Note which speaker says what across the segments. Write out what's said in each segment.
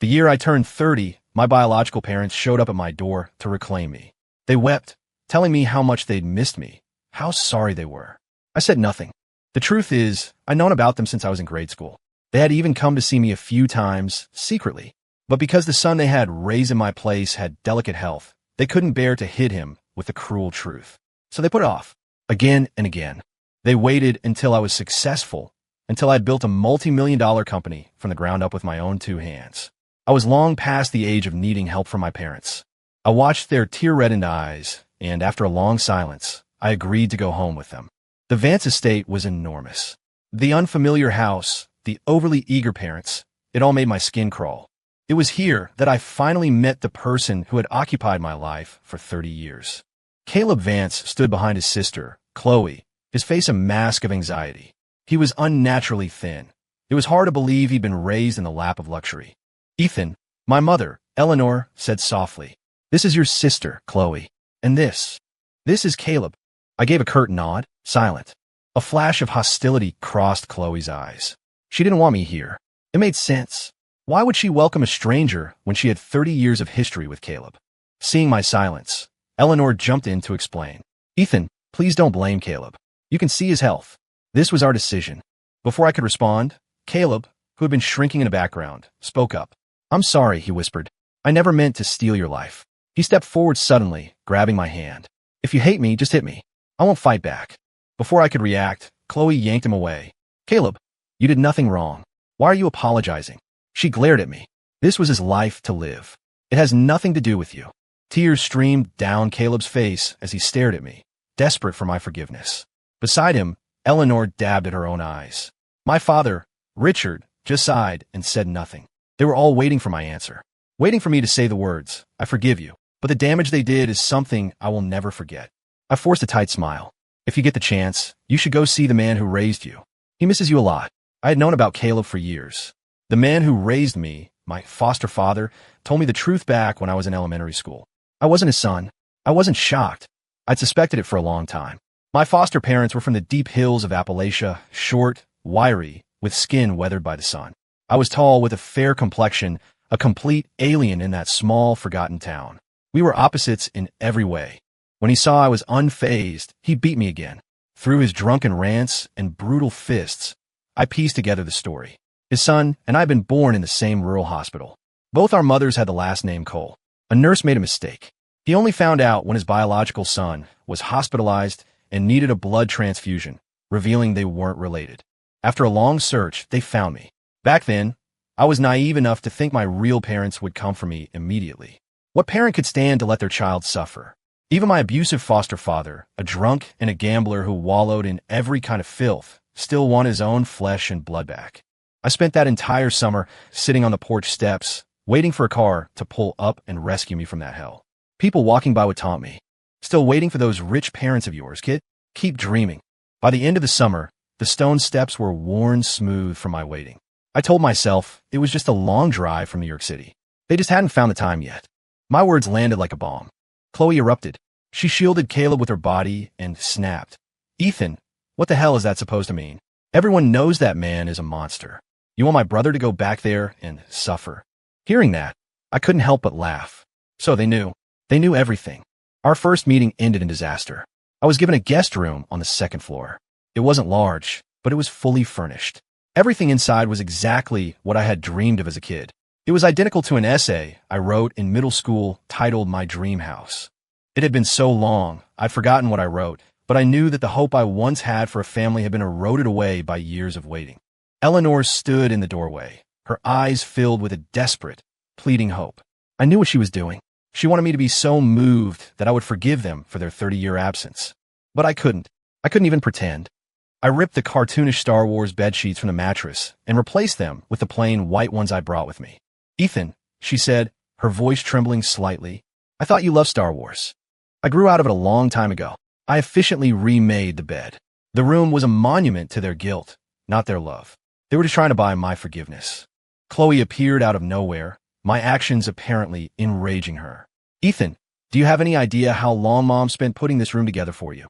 Speaker 1: The year I turned 30, my biological parents showed up at my door to reclaim me. They wept, telling me how much they'd missed me, how sorry they were. I said nothing. The truth is, I'd known about them since I was in grade school. They had even come to see me a few times, secretly. But because the son they had raised in my place had delicate health, they couldn't bear to hit him with the cruel truth. So they put it off, again and again. They waited until I was successful, until I'd built a multi-million-dollar company from the ground up with my own two hands. I was long past the age of needing help from my parents. I watched their tear-reddened eyes, and after a long silence, I agreed to go home with them. The Vance estate was enormous. The unfamiliar house, the overly eager parents, it all made my skin crawl. It was here that I finally met the person who had occupied my life for 30 years. Caleb Vance stood behind his sister, Chloe, his face a mask of anxiety. He was unnaturally thin. It was hard to believe he'd been raised in the lap of luxury. Ethan, my mother, Eleanor, said softly, "This is your sister, Chloe. And this is Caleb." I gave a curt nod, silent. A flash of hostility crossed Chloe's eyes. She didn't want me here. It made sense. Why would she welcome a stranger when she had 30 years of history with Caleb? Seeing my silence, Eleanor jumped in to explain. "Ethan, please don't blame Caleb. You can see his health. This was our decision." Before I could respond, Caleb, who had been shrinking in the background, spoke up. "I'm sorry," he whispered. "I never meant to steal your life." He stepped forward suddenly, grabbing my hand. "If you hate me, just hit me. I won't fight back." Before I could react, Chloe yanked him away. "Caleb, you did nothing wrong. Why are you apologizing?" She glared at me. This was his life to live. It has nothing to do with you. Tears streamed down Caleb's face as he stared at me, desperate for my forgiveness. Beside him, Eleanor dabbed at her own eyes. My father, Richard, just sighed and said nothing. They were all waiting for my answer, waiting for me to say the words, "I forgive you." But the damage they did is something I will never forget. I forced a tight smile. "If you get the chance, you should go see the man who raised you. He misses you a lot." I had known about Caleb for years. The man who raised me, my foster father, told me the truth back when I was in elementary school. I wasn't his son. I wasn't shocked. I'd suspected it for a long time. My foster parents were from the deep hills of Appalachia, short, wiry, with skin weathered by the sun. I was tall with a fair complexion, a complete alien in that small, forgotten town. We were opposites in every way. When he saw I was unfazed, he beat me again. Through his drunken rants and brutal fists, I pieced together the story. His son and I had been born in the same rural hospital. Both our mothers had the last name Cole. A nurse made a mistake. He only found out when his biological son was hospitalized and needed a blood transfusion, revealing they weren't related. After a long search, they found me. Back then, I was naive enough to think my real parents would come for me immediately. What parent could stand to let their child suffer? Even my abusive foster father, a drunk and a gambler who wallowed in every kind of filth, still wanted his own flesh and blood back. I spent that entire summer sitting on the porch steps, waiting for a car to pull up and rescue me from that hell. People walking by would taunt me. "Still waiting for those rich parents of yours, kid? Keep dreaming." By the end of the summer, the stone steps were worn smooth from my waiting. I told myself it was just a long drive from New York City. They just hadn't found the time yet. My words landed like a bomb. Chloe erupted. She shielded Caleb with her body and snapped. "Ethan, what the hell is that supposed to mean? Everyone knows that man is a monster. You want my brother to go back there and suffer?" Hearing that, I couldn't help but laugh. So they knew. They knew everything. Our first meeting ended in disaster. I was given a guest room on the second floor. It wasn't large, but it was fully furnished. Everything inside was exactly what I had dreamed of as a kid. It was identical to an essay I wrote in middle school titled My Dream House. It had been so long, I'd forgotten what I wrote, but I knew that the hope I once had for a family had been eroded away by years of waiting. Eleanor stood in the doorway, her eyes filled with a desperate, pleading hope. I knew what she was doing. She wanted me to be so moved that I would forgive them for their 30-year absence. But I couldn't. I couldn't even pretend. I ripped the cartoonish Star Wars bedsheets from the mattress and replaced them with the plain white ones I brought with me. "Ethan," she said, her voice trembling slightly, "I thought you loved Star Wars." I grew out of it a long time ago. I efficiently remade the bed. The room was a monument to their guilt, not their love. They were just trying to buy my forgiveness. Chloe appeared out of nowhere, my actions apparently enraging her. "Ethan, do you have any idea how long Mom spent putting this room together for you?"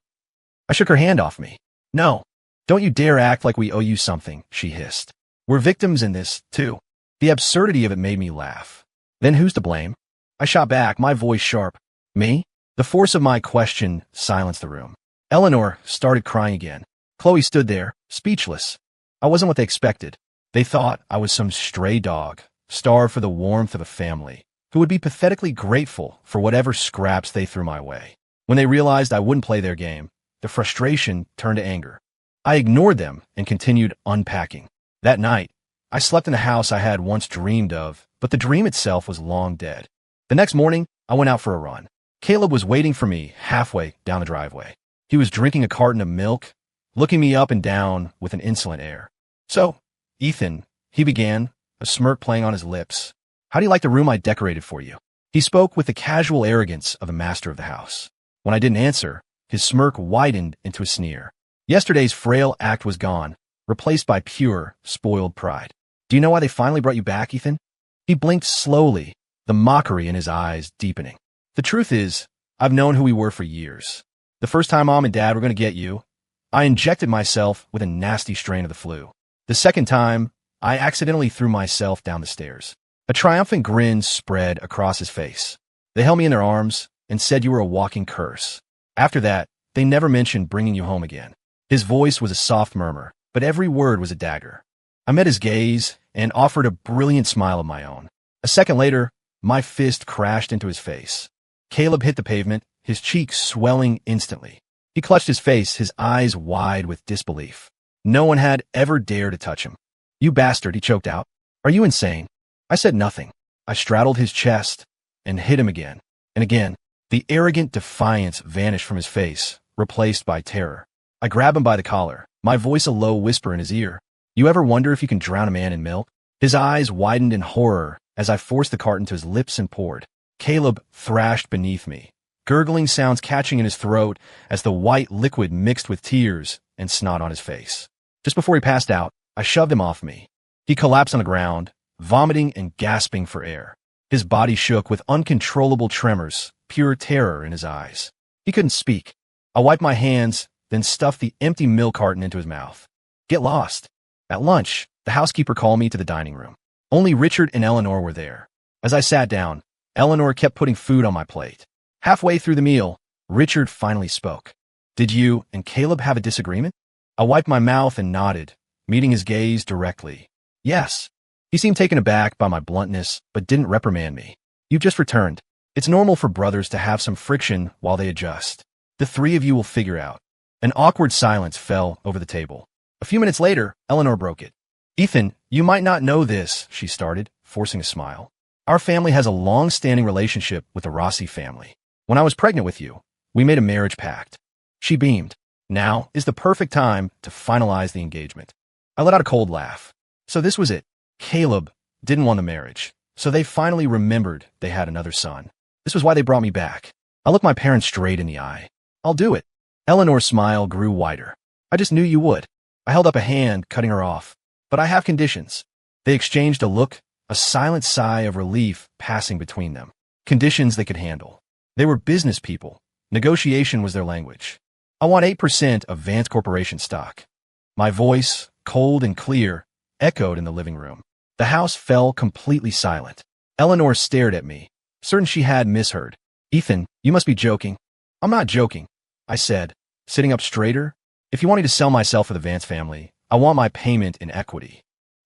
Speaker 1: I shook her hand off me. "No. Don't you dare act like we owe you something," she hissed. "We're victims in this, too. The absurdity of it made me laugh. Then who's to blame? I shot back, my voice sharp. Me? The force of my question silenced the room. Eleanor started crying again. Chloe stood there, speechless. I wasn't what they expected. They thought I was some stray dog, starved for the warmth of a family, who would be pathetically grateful for whatever scraps they threw my way. When they realized I wouldn't play their game, the frustration turned to anger. I ignored them and continued unpacking. That night, I slept in a house I had once dreamed of, but the dream itself was long dead. The next morning, I went out for a run. Caleb was waiting for me halfway down the driveway. He was drinking a carton of milk, looking me up and down with an insolent air. "So, Ethan," he began, a smirk playing on his lips, "how do you like the room I decorated for you?" He spoke with the casual arrogance of the master of the house. When I didn't answer, his smirk widened into a sneer. Yesterday's frail act was gone, replaced by pure, spoiled pride. "Do you know why they finally brought you back, Ethan?" He blinked slowly, the mockery in his eyes deepening. "The truth is, I've known who we were for years. The first time Mom and Dad were going to get you, I injected myself with a nasty strain of the flu. The second time, I accidentally threw myself down the stairs." A triumphant grin spread across his face. "They held me in their arms and said you were a walking curse. After that, they never mentioned bringing you home again." His voice was a soft murmur, but every word was a dagger. I met his gaze and offered a brilliant smile of my own. A second later, my fist crashed into his face. Caleb hit the pavement, his cheeks swelling instantly. He clutched his face, his eyes wide with disbelief. No one had ever dared to touch him. "You bastard," he choked out. "Are you insane?" I said nothing. I straddled his chest and hit him again and again. The arrogant defiance vanished from his face, replaced by terror. I grabbed him by the collar, my voice a low whisper in his ear. "You ever wonder if you can drown a man in milk?" His eyes widened in horror as I forced the carton to his lips and poured. Caleb thrashed beneath me, gurgling sounds catching in his throat as the white liquid mixed with tears and snot on his face. Just before he passed out, I shoved him off me. He collapsed on the ground, vomiting and gasping for air. His body shook with uncontrollable tremors, pure terror in his eyes. He couldn't speak. I wiped my hands, then stuffed the empty milk carton into his mouth. "Get lost." At lunch, the housekeeper called me to the dining room. Only Richard and Eleanor were there. As I sat down, Eleanor kept putting food on my plate. Halfway through the meal, Richard finally spoke. "Did you and Caleb have a disagreement?" I wiped my mouth and nodded, meeting his gaze directly. "Yes." He seemed taken aback by my bluntness, but didn't reprimand me. "You've just returned. It's normal for brothers to have some friction while they adjust. The three of you will figure out." An awkward silence fell over the table. A few minutes later, Eleanor broke it. "Ethan, you might not know this," she started, forcing a smile. "Our family has a long-standing relationship with the Rossi family. When I was pregnant with you, we made a marriage pact." She beamed. "Now is the perfect time to finalize the engagement." I let out a cold laugh. So this was it. Caleb didn't want the marriage, so they finally remembered they had another son. This was why they brought me back. I looked my parents straight in the eye. "I'll do it." Eleanor's smile grew wider. "I just knew you would." I held up a hand, cutting her off. "But I have conditions." They exchanged a look, a silent sigh of relief passing between them. Conditions they could handle. They were business people. Negotiation was their language. "I want 8% of Vance Corporation stock." My voice, cold and clear, echoed in the living room. The house fell completely silent. Eleanor stared at me, certain she had misheard. "Ethan, you must be joking." "I'm not joking," I said, sitting up straighter. "If you want me to sell myself for the Vance family, I want my payment in equity."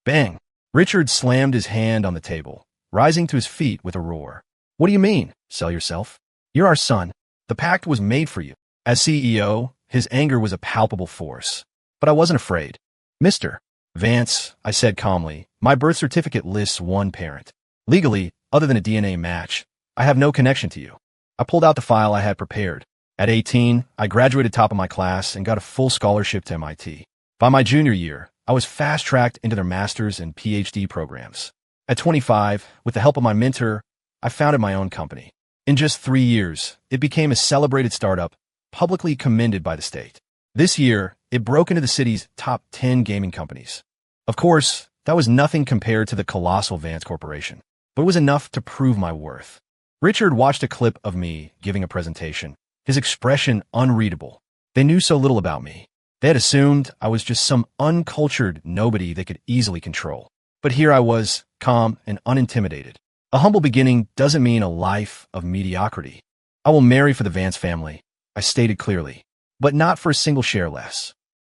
Speaker 1: Bang! Richard slammed his hand on the table, rising to his feet with a roar. "What do you mean, sell yourself? You're our son. The pact was made for you." As CEO, his anger was a palpable force. But I wasn't afraid. "Mr. Vance," I said calmly, "my birth certificate lists one parent. Legally, other than a DNA match, I have no connection to you." I pulled out the file I had prepared. At 18, I graduated top of my class and got a full scholarship to MIT. By my junior year, I was fast-tracked into their master's and PhD programs. At 25, with the help of my mentor, I founded my own company. In just 3 years, it became a celebrated startup, publicly commended by the state. This year, it broke into the city's top 10 gaming companies. Of course, that was nothing compared to the colossal Vance Corporation, but it was enough to prove my worth. Richard watched a clip of me giving a presentation, his expression unreadable. They knew so little about me. They had assumed I was just some uncultured nobody they could easily control. But here I was, calm and unintimidated. A humble beginning doesn't mean a life of mediocrity. I will marry for the Vance family, I stated clearly, but not for a single share less.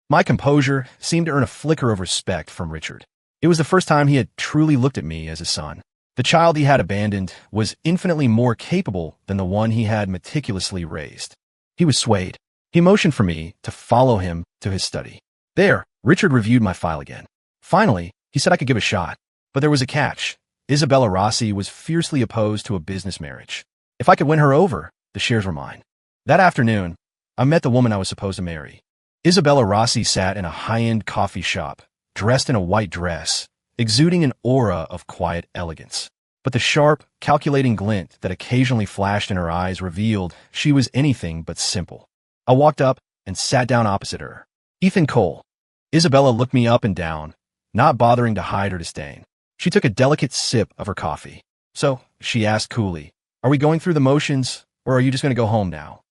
Speaker 1: My composure seemed to earn a flicker of respect from Richard. It was the first time he had truly looked at me as a son. The child he had abandoned was infinitely more capable than the one he had meticulously raised. He was swayed. He motioned for me to follow him to his study. There, Richard reviewed my file again. Finally, he said I could give a shot. But there was a catch. Isabella Rossi was fiercely opposed to a business marriage. If I could win her over, the shares were mine. That afternoon, I met the woman I was supposed to marry. Isabella Rossi sat in a high-end coffee shop, dressed in a white dress, exuding an aura of quiet elegance. But the sharp, calculating glint that occasionally flashed in her eyes revealed she was anything but simple. I walked up and sat down opposite her. Ethan Cole. Isabella looked me up and down, not bothering to hide her disdain. She took a delicate sip of her coffee. So, she asked coolly, are we going through the motions, or are you just going to go home now?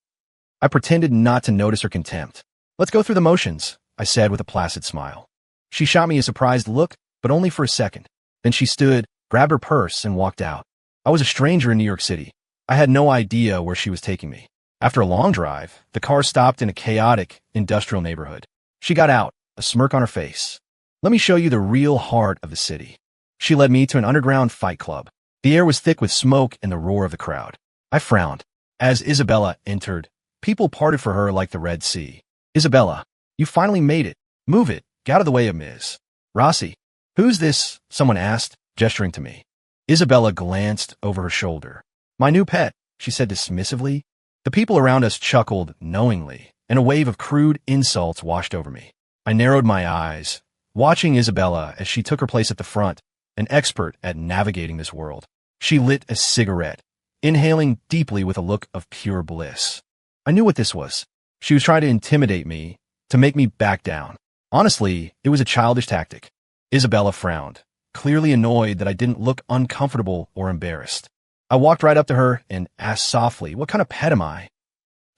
Speaker 1: I pretended not to notice her contempt. Let's go through the motions, I said with a placid smile. She shot me a surprised look, but only for a second. Then she stood, grabbed her purse, and walked out. I was a stranger in New York City. I had no idea where she was taking me. After a long drive, the car stopped in a chaotic, industrial neighborhood. She got out, a smirk on her face. Let me show you the real heart of the city. She led me to an underground fight club. The air was thick with smoke and the roar of the crowd. I frowned. As Isabella entered, people parted for her like the Red Sea. Isabella, you finally made it. Move it. Get out of the way of Ms. Rossi. Who's this? Someone asked, gesturing to me. Isabella glanced over her shoulder. My new pet, she said dismissively. The people around us chuckled knowingly, and a wave of crude insults washed over me. I narrowed my eyes, watching Isabella as she took her place at the front, an expert at navigating this world. She lit a cigarette, inhaling deeply with a look of pure bliss. I knew what this was. She was trying to intimidate me, to make me back down. Honestly, it was a childish tactic. Isabella frowned, clearly annoyed that I didn't look uncomfortable or embarrassed. I walked right up to her and asked softly, what kind of pet am I?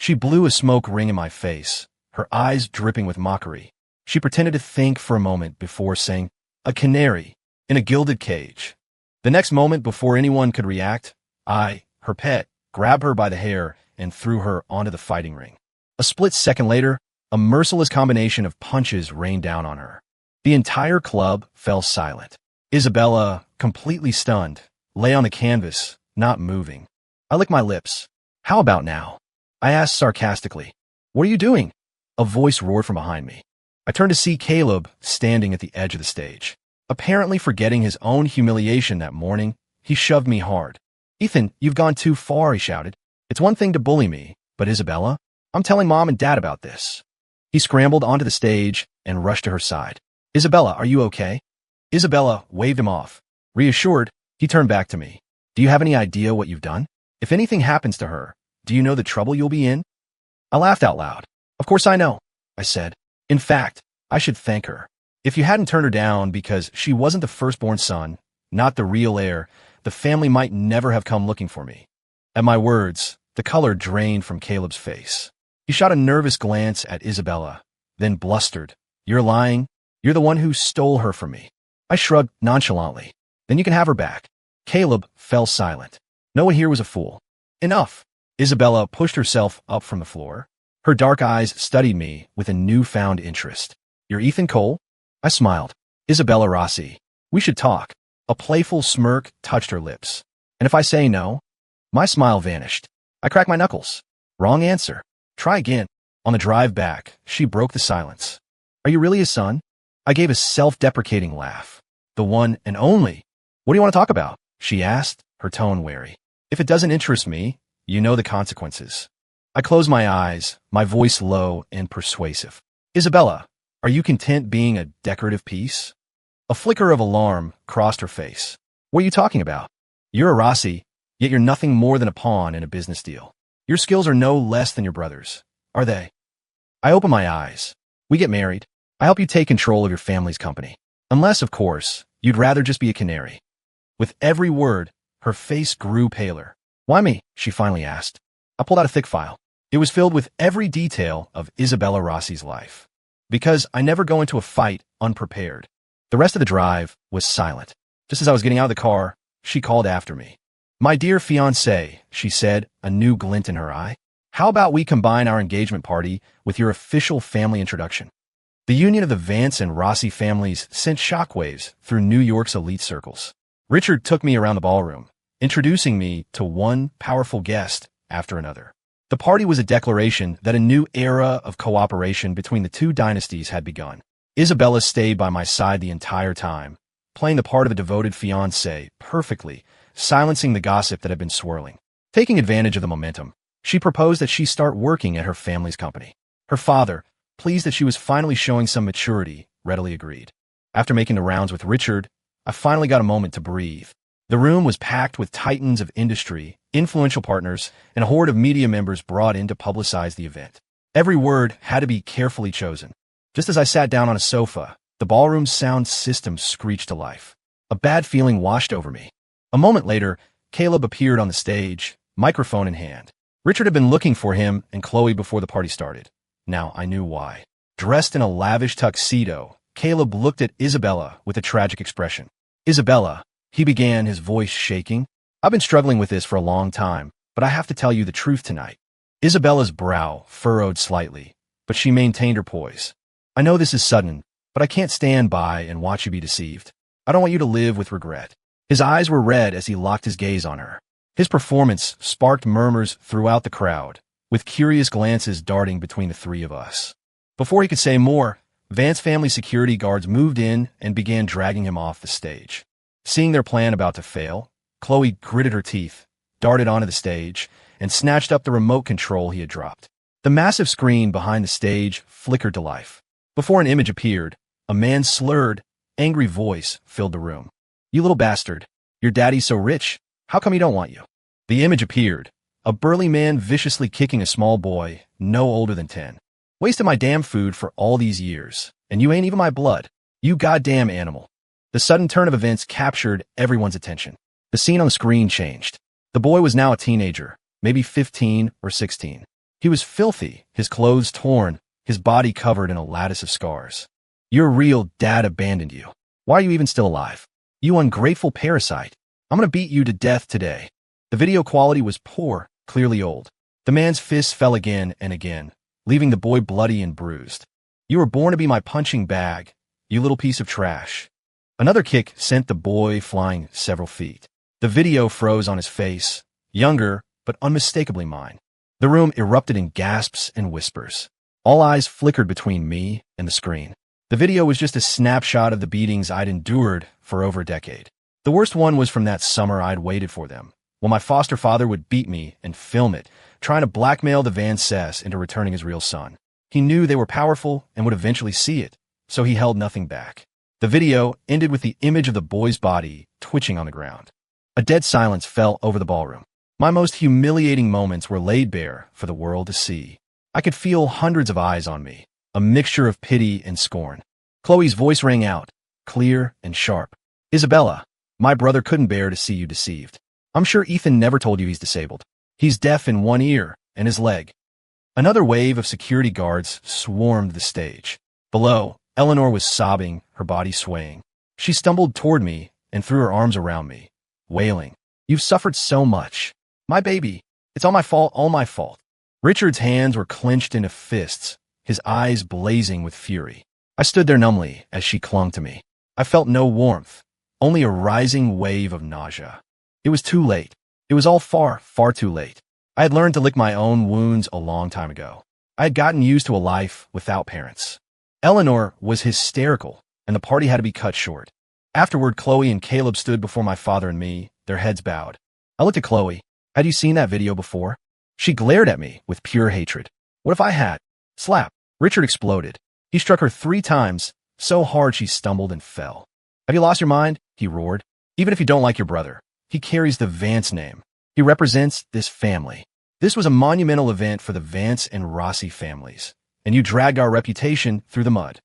Speaker 1: She blew a smoke ring in my face, her eyes dripping with mockery. She pretended to think for a moment before saying, a canary, in a gilded cage. The next moment, before anyone could react, I, her pet, grabbed her by the hair and threw her onto the fighting ring. A split second later, a merciless combination of punches rained down on her. The entire club fell silent. Isabella, completely stunned, lay on the canvas, not moving. I licked my lips. How about now? I asked sarcastically. What are you doing? A voice roared from behind me. I turned to see Caleb standing at the edge of the stage. Apparently forgetting his own humiliation that morning, he shoved me hard. Ethan, you've gone too far, he shouted. It's one thing to bully me, but Isabella, I'm telling Mom and Dad about this. He scrambled onto the stage and rushed to her side. Isabella, are you okay? Isabella waved him off. Reassured, he turned back to me. Do you have any idea what you've done? If anything happens to her, do you know the trouble you'll be in? I laughed out loud. Of course I know, I said. In fact, I should thank her. If you hadn't turned her down because she wasn't the firstborn son, not the real heir, the family might never have come looking for me. At my words, the color drained from Caleb's face. He shot a nervous glance at Isabella, then blustered. You're lying. You're the one who stole her from me. I shrugged nonchalantly. Then you can have her back. Caleb fell silent. No one here was a fool. Enough. Isabella pushed herself up from the floor. Her dark eyes studied me with a newfound interest. You're Ethan Cole? I smiled. Isabella Rossi. We should talk. A playful smirk touched her lips. And if I say no? My smile vanished. I cracked my knuckles. Wrong answer. Try again. On the drive back, she broke the silence. Are you really his son? I gave a self-deprecating laugh. The one and only. What do you want to talk about? She asked, her tone wary. If it doesn't interest me, you know the consequences. I closed my eyes, my voice low and persuasive. Isabella, are you content being a decorative piece? A flicker of alarm crossed her face. What are you talking about? You're a Rossi, yet you're nothing more than a pawn in a business deal. Your skills are no less than your brother's, are they? I open my eyes. We get married. I help you take control of your family's company. Unless, of course, you'd rather just be a canary. With every word, her face grew paler. Why me? She finally asked. I pulled out a thick file. It was filled with every detail of Isabella Rossi's life. Because I never go into a fight unprepared. The rest of the drive was silent. Just as I was getting out of the car, she called after me. "My dear fiancé," she said, a new glint in her eye. "How about we combine our engagement party with your official family introduction?" The union of the Vance and Rossi families sent shockwaves through New York's elite circles. Richard took me around the ballroom, introducing me to one powerful guest after another. The party was a declaration that a new era of cooperation between the two dynasties had begun. Isabella stayed by my side the entire time, playing the part of a devoted fiancé perfectly, silencing the gossip that had been swirling. Taking advantage of the momentum, she proposed that she start working at her family's company. Her father, pleased that she was finally showing some maturity, readily agreed. After making the rounds with Richard, I finally got a moment to breathe. The room was packed with titans of industry, influential partners, and a horde of media members brought in to publicize the event. Every word had to be carefully chosen. Just as I sat down on a sofa, the ballroom's sound system screeched to life. A bad feeling washed over me. A moment later, Caleb appeared on the stage, microphone in hand. Richard had been looking for him and Chloe before the party started. Now I knew why. Dressed in a lavish tuxedo, Caleb looked at Isabella with a tragic expression. "Isabella," he began, his voice shaking. "I've been struggling with this for a long time, but I have to tell you the truth tonight." Isabella's brow furrowed slightly, but she maintained her poise. "I know this is sudden, but I can't stand by and watch you be deceived. I don't want you to live with regret." His eyes were red as he locked his gaze on her. His performance sparked murmurs throughout the crowd, with curious glances darting between the three of us. Before he could say more, Vance family security guards moved in and began dragging him off the stage. Seeing their plan about to fail, Chloe gritted her teeth, darted onto the stage, and snatched up the remote control he had dropped. The massive screen behind the stage flickered to life. Before an image appeared, a man's slurred, angry voice filled the room. "You little bastard. Your daddy's so rich. How come he don't want you?" The image appeared, a burly man viciously kicking a small boy, no older than 10. "Wasted my damn food for all these years, and you ain't even my blood. You goddamn animal." The sudden turn of events captured everyone's attention. The scene on the screen changed. The boy was now a teenager, maybe 15 or 16. He was filthy, his clothes torn, his body covered in a lattice of scars. "Your real dad abandoned you. Why are you even still alive? You ungrateful parasite. I'm gonna beat you to death today." The video quality was poor, clearly old. The man's fists fell again and again, leaving the boy bloody and bruised. "You were born to be my punching bag, you little piece of trash." Another kick sent the boy flying several feet. The video froze on his face, younger but unmistakably mine. The room erupted in gasps and whispers. All eyes flickered between me and the screen. The video was just a snapshot of the beatings I'd endured for over a decade. The worst one was from that summer I'd waited for them, when my foster father would beat me and film it, trying to blackmail the Vances into returning his real son. He knew they were powerful and would eventually see it, so he held nothing back. The video ended with the image of the boy's body twitching on the ground. A dead silence fell over the ballroom. My most humiliating moments were laid bare for the world to see. I could feel hundreds of eyes on me, a mixture of pity and scorn. Chloe's voice rang out, clear and sharp. "Isabella, my brother couldn't bear to see you deceived. I'm sure Ethan never told you he's disabled. He's deaf in one ear and his leg." Another wave of security guards swarmed the stage. Below, Eleanor was sobbing, her body swaying. She stumbled toward me and threw her arms around me, wailing, "You've suffered so much. My baby, it's all my fault, all my fault." Richard's hands were clenched into fists, his eyes blazing with fury. I stood there numbly as she clung to me. I felt no warmth, only a rising wave of nausea. It was too late. It was all far, far too late. I had learned to lick my own wounds a long time ago. I had gotten used to a life without parents. Eleanor was hysterical, and the party had to be cut short. Afterward, Chloe and Caleb stood before my father and me, their heads bowed. I looked at Chloe. "Had you seen that video before?" She glared at me with pure hatred. "What if I had?" Slap. Richard exploded. He struck her 3 times, so hard she stumbled and fell. "Have you lost your mind?" he roared. "Even if you don't like your brother, he carries the Vance name. He represents this family. This was a monumental event for the Vance and Rossi families, and you dragged our reputation through the mud."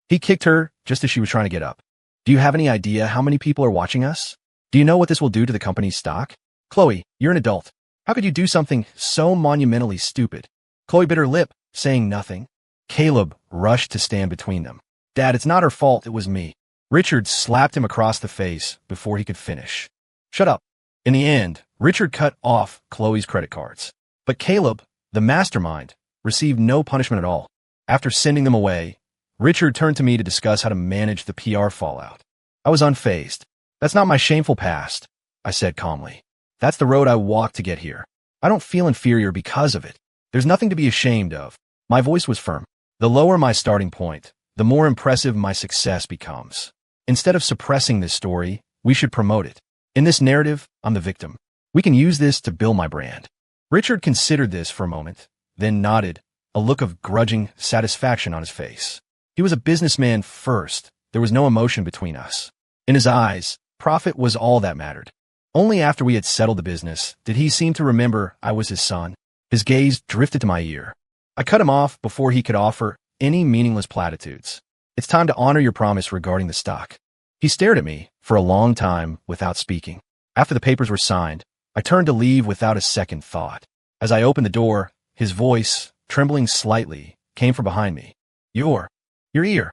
Speaker 1: He kicked her just as she was trying to get up. "Do you have any idea how many people are watching us? Do you know what this will do to the company's stock? Chloe, you're an adult. How could you do something so monumentally stupid?" Chloe bit her lip, saying nothing. Caleb rushed to stand between them. "Dad, it's not her fault, it was me." Richard slapped him across the face before he could finish. Shut up. In the end, Richard cut off Chloe's credit cards. But Caleb, the mastermind, received no punishment at all. After sending them away, Richard turned to me to discuss how to manage the PR fallout. I was unfazed. That's not my shameful past, I said calmly. That's the road I walked to get here. I don't feel inferior because of it. There's nothing to be ashamed of. My voice was firm. The lower my starting point, the more impressive my success becomes. Instead of suppressing this story, we should promote it. In this narrative, I'm the victim. We can use this to build my brand. Richard considered this for a moment, then nodded, a look of grudging satisfaction on his face. He was a businessman first. There was no emotion between us. In his eyes, profit was all that mattered. Only after we had settled the business did he seem to remember I was his son. His gaze drifted to my ear. I cut him off before he could offer any meaningless platitudes. It's time to honor your promise regarding the stock. He stared at me for a long time without speaking. After the papers were signed, I turned to leave without a second thought. As I opened the door, his voice, trembling slightly, came from behind me. Your ear.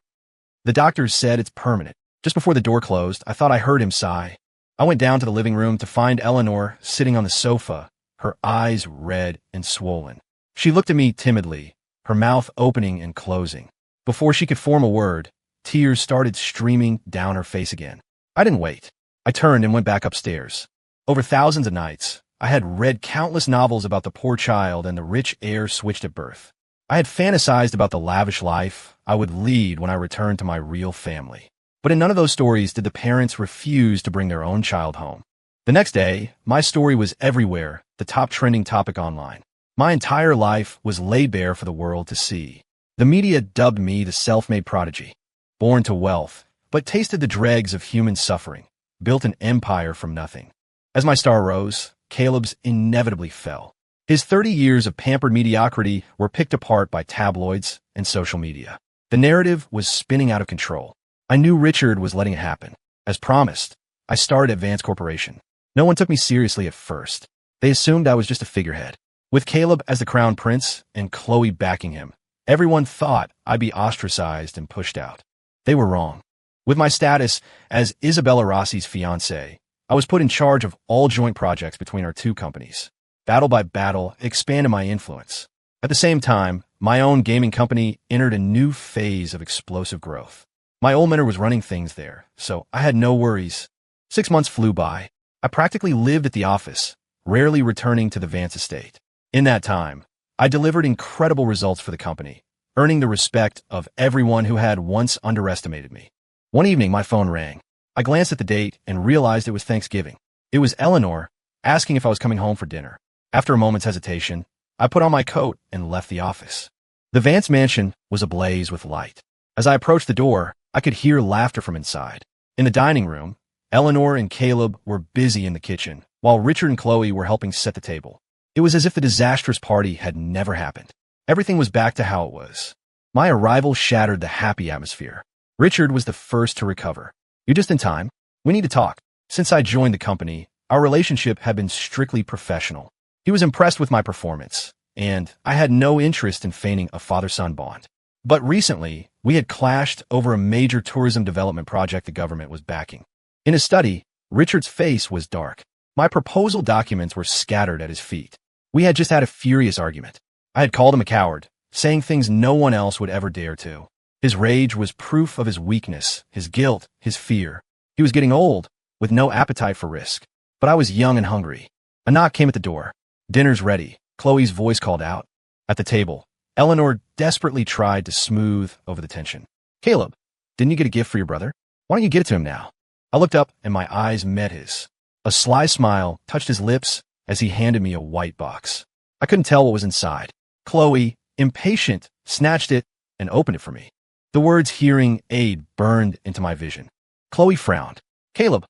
Speaker 1: The doctors said it's permanent. Just before the door closed, I thought I heard him sigh. I went down to the living room to find Eleanor sitting on the sofa, her eyes red and swollen. She looked at me timidly, her mouth opening and closing. Before she could form a word, tears started streaming down her face again. I didn't wait. I turned and went back upstairs. Over thousands of nights, I had read countless novels about the poor child and the rich heir switched at birth. I had fantasized about the lavish life I would lead when I returned to my real family. But in none of those stories did the parents refuse to bring their own child home. The next day, my story was everywhere, the top trending topic online. My entire life was laid bare for the world to see. The media dubbed me the self-made prodigy, born to wealth, but tasted the dregs of human suffering, built an empire from nothing. As my star rose, Caleb's inevitably fell. His 30 years of pampered mediocrity were picked apart by tabloids and social media. The narrative was spinning out of control. I knew Richard was letting it happen. As promised, I started Advance Corporation. No one took me seriously at first. They assumed I was just a figurehead. With Caleb as the crown prince and Chloe backing him, everyone thought I'd be ostracized and pushed out. They were wrong. With my status as Isabella Rossi's fiancé, I was put in charge of all joint projects between our two companies. Battle by battle expanded my influence. At the same time, my own gaming company entered a new phase of explosive growth. My old mentor was running things there, so I had no worries. 6 months flew by. I practically lived at the office, rarely returning to the Vance estate. In that time, I delivered incredible results for the company, earning the respect of everyone who had once underestimated me. One evening, my phone rang. I glanced at the date and realized it was Thanksgiving. It was Eleanor, asking if I was coming home for dinner. After a moment's hesitation, I put on my coat and left the office. The Vance mansion was ablaze with light. As I approached the door, I could hear laughter from inside. In the dining room, Eleanor and Caleb were busy in the kitchen, while Richard and Chloe were helping set the table. It was as if the disastrous party had never happened. Everything was back to how it was. My arrival shattered the happy atmosphere. Richard was the first to recover. "You're just in time. We need to talk." Since I joined the company, our relationship had been strictly professional. He was impressed with my performance, and I had no interest in feigning a father-son bond. But recently, we had clashed over a major tourism development project the government was backing. In his study, Richard's face was dark. My proposal documents were scattered at his feet. We had just had a furious argument. I had called him a coward, saying things no one else would ever dare to. His rage was proof of his weakness, his guilt, his fear. He was getting old, with no appetite for risk. But I was young and hungry. A knock came at the door. "Dinner's ready," Chloe's voice called out. At the table, Eleanor desperately tried to smooth over the tension. "Caleb, didn't you get a gift for your brother? Why don't you get it to him now?" I looked up and my eyes met his. A sly smile touched his lips as he handed me a white box. I couldn't tell what was inside. Chloe, impatient, snatched it and opened it for me. The words "hearing aid" burned into my vision. Chloe frowned. "Caleb,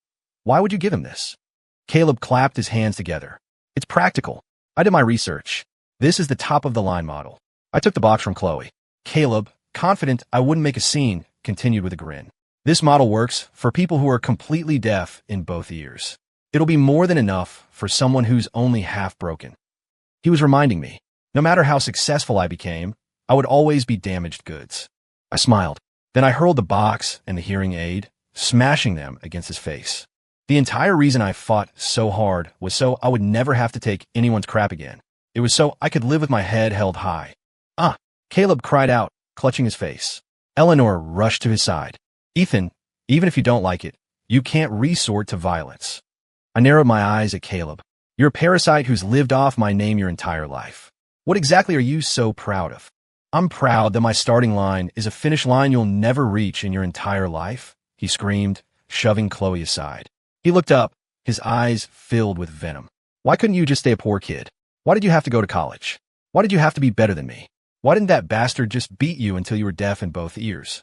Speaker 1: why would you give him this?" Caleb clapped his hands together. "It's practical. I did my research. This is the top-of-the-line model." I took the box from Chloe. Caleb, confident I wouldn't make a scene, continued with a grin. "This model works for people who are completely deaf in both ears. It'll be more than enough for someone who's only half broken." He was reminding me, no matter how successful I became, I would always be damaged goods. I smiled. Then I hurled the box and the hearing aid, smashing them against his face. The entire reason I fought so hard was so I would never have to take anyone's crap again. It was so I could live with my head held high. Ah! Caleb cried out, clutching his face. Eleanor rushed to his side. Ethan, even if you don't like it, you can't resort to violence. I narrowed my eyes at Caleb. You're a parasite who's lived off my name your entire life. What exactly are you so proud of? I'm proud that my starting line is a finish line you'll never reach in your entire life, he screamed, shoving Chloe aside. He looked up, his eyes filled with venom. Why couldn't you just stay a poor kid? Why did you have to go to college? Why did you have to be better than me? Why didn't that bastard just beat you until you were deaf in both ears?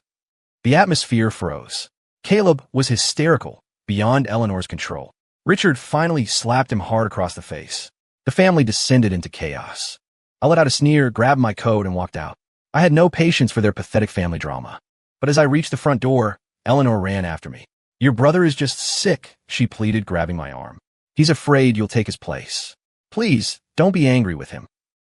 Speaker 1: The atmosphere froze. Caleb was hysterical, beyond Eleanor's control. Richard finally slapped him hard across the face. The family descended into chaos. I let out a sneer, grabbed my coat, and walked out. I had no patience for their pathetic family drama. But as I reached the front door, Eleanor ran after me. Your brother is just sick, she pleaded, grabbing my arm. He's afraid you'll take his place. Please, don't be angry with him.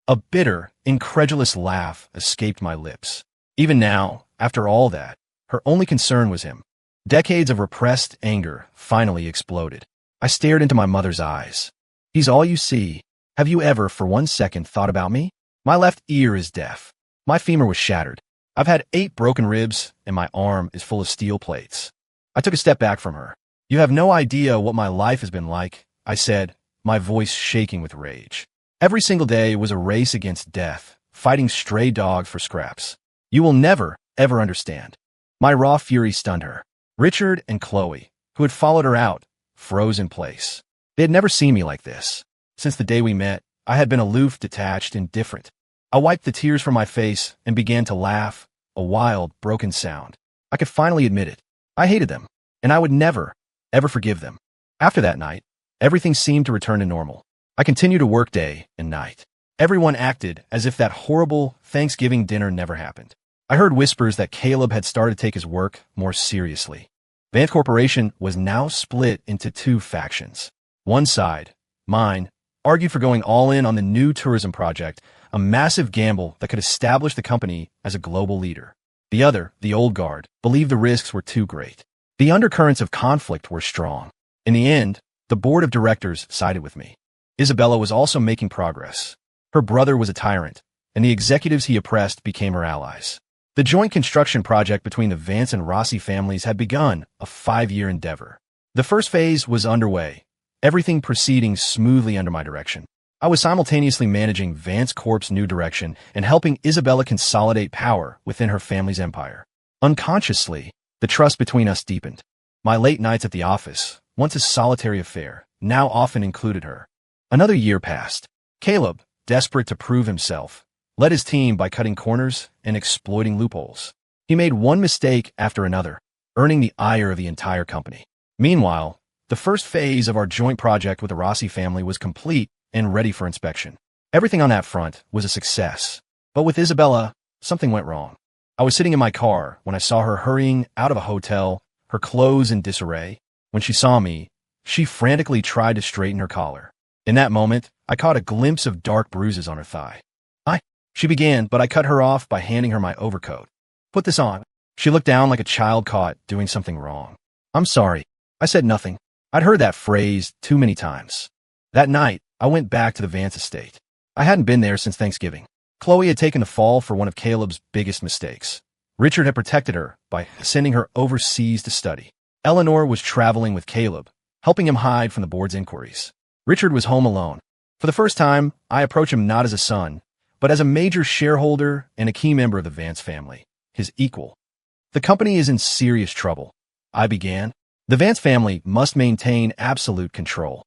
Speaker 1: A bitter, incredulous laugh escaped my lips. Even now, after all that, her only concern was him. Decades of repressed anger finally exploded. I stared into my mother's eyes. He's all you see. Have you ever, for 1 second, thought about me? My left ear is deaf. My femur was shattered. I've had 8 broken ribs, and my arm is full of steel plates. I took a step back from her. You have no idea what my life has been like, I said, my voice shaking with rage. Every single day was a race against death, fighting stray dogs for scraps. You will never, ever understand. My raw fury stunned her. Richard and Chloe, who had followed her out, froze in place. They had never seen me like this. Since the day we met, I had been aloof, detached, indifferent. I wiped the tears from my face and began to laugh, a wild, broken sound. I could finally admit it. I hated them, and I would never, ever forgive them. After that night, everything seemed to return to normal. I continued to work day and night. Everyone acted as if that horrible Thanksgiving dinner never happened. I heard whispers that Caleb had started to take his work more seriously. Vance Corporation was now split into 2 factions. One side, mine, argued for going all in on the new tourism project, a massive gamble that could establish the company as a global leader. The other, the old guard, believed the risks were too great. The undercurrents of conflict were strong. In the end, the board of directors sided with me. Isabella was also making progress. Her brother was a tyrant, and the executives he oppressed became her allies. The joint construction project between the Vance and Rossi families had begun, a 5-year endeavor. The first phase was underway, everything proceeding smoothly under my direction. I was simultaneously managing Vance Corp's new direction and helping Isabella consolidate power within her family's empire. Unconsciously, the trust between us deepened. My late nights at the office, once a solitary affair, now often included her. Another year passed. Caleb, desperate to prove himself, led his team by cutting corners and exploiting loopholes. He made one mistake after another, earning the ire of the entire company. Meanwhile, the first phase of our joint project with the Rossi family was complete and ready for inspection. Everything on that front was a success. But with Isabella, something went wrong. I was sitting in my car when I saw her hurrying out of a hotel, her clothes in disarray. When she saw me, she frantically tried to straighten her collar. In that moment, I caught a glimpse of dark bruises on her thigh. She began, but I cut her off by handing her my overcoat. Put this on. She looked down like a child caught doing something wrong. I'm sorry. I said nothing. I'd heard that phrase too many times. That night, I went back to the Vance estate. I hadn't been there since Thanksgiving. Chloe had taken the fall for one of Caleb's biggest mistakes. Richard had protected her by sending her overseas to study. Eleanor was traveling with Caleb, helping him hide from the board's inquiries. Richard was home alone. For the first time, I approached him not as a son, but as a major shareholder and a key member of the Vance family, his equal. The company is in serious trouble, I began. The Vance family must maintain absolute control.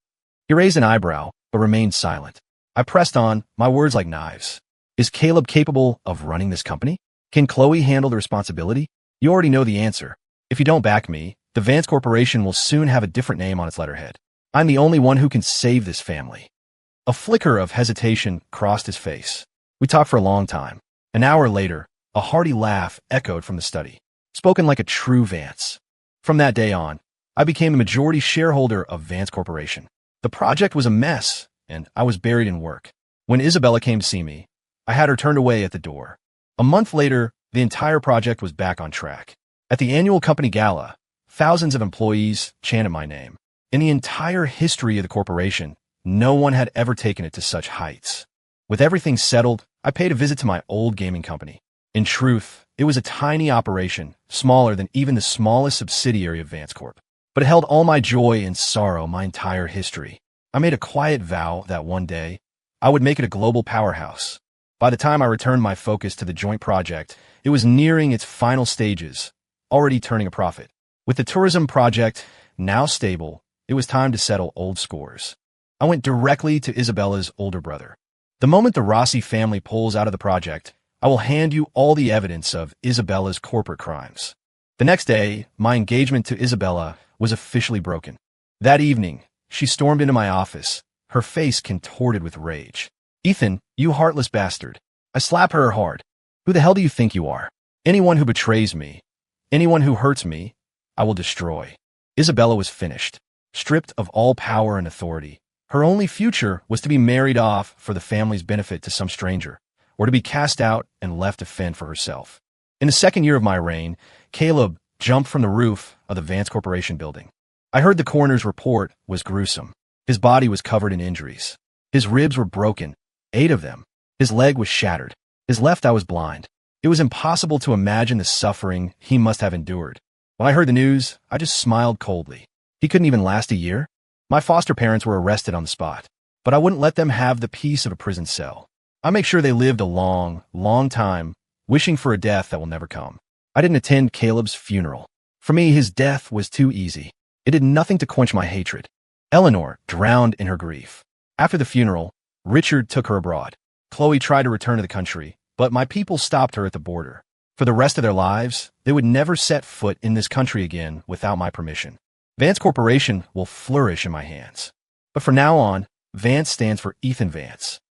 Speaker 1: He raised an eyebrow, but remained silent. I pressed on, my words like knives. Is Caleb capable of running this company? Can Chloe handle the responsibility? You already know the answer. If you don't back me, the Vance Corporation will soon have a different name on its letterhead. I'm the only one who can save this family. A flicker of hesitation crossed his face. We talked for a long time. An hour later, a hearty laugh echoed from the study, spoken like a true Vance. From that day on, I became the majority shareholder of Vance Corporation. The project was a mess, and I was buried in work. When Isabella came to see me, I had her turned away at the door. A month later, the entire project was back on track. At the annual company gala, Thousands of employees chanted my name. In the entire history of the corporation, no one had ever taken it to such heights. With everything settled, I paid a visit to my old gaming company. In truth, it was a tiny operation, smaller than even the smallest subsidiary of Vance Corp. But it held all my joy and sorrow, my entire history. I made a quiet vow that one day, I would make it a global powerhouse. By the time I returned my focus to the joint project, it was nearing its final stages, already turning a profit. With the tourism project now stable, it was time to settle old scores. I went directly to Isabella's older brother. The moment the Rossi family pulls out of the project, I will hand you all the evidence of Isabella's corporate crimes. The next day, my engagement to Isabella was officially broken. That evening, she stormed into my office, her face contorted with rage. "Ethan, you heartless bastard." I slap her hard. "Who the hell do you think you are? Anyone who betrays me, anyone who hurts me, I will destroy." Isabella was finished. Stripped of all power and authority, her only future was to be married off for the family's benefit to some stranger, or to be cast out and left to fend for herself. In the second year of my reign, Caleb jumped from the roof of the Vance Corporation building. I heard the coroner's report was gruesome. His body was covered in injuries. His ribs were broken, 8 of them. His leg was shattered. His left eye was blind. It was impossible to imagine the suffering he must have endured. When I heard the news, I just smiled coldly. He couldn't even last a year? My foster parents were arrested on the spot, but I wouldn't let them have the peace of a prison cell. I make sure they lived a long, long time, wishing for a death that will never come. I didn't attend Caleb's funeral. For me, his death was too easy. It did nothing to quench my hatred. Eleanor drowned in her grief. After the funeral, Richard took her abroad. Chloe tried to return to the country, but my people stopped her at the border. For the rest of their lives, they would never set foot in this country again without my permission. Vance Corporation will flourish in my hands. But from now on, Vance stands for Ethan Vance.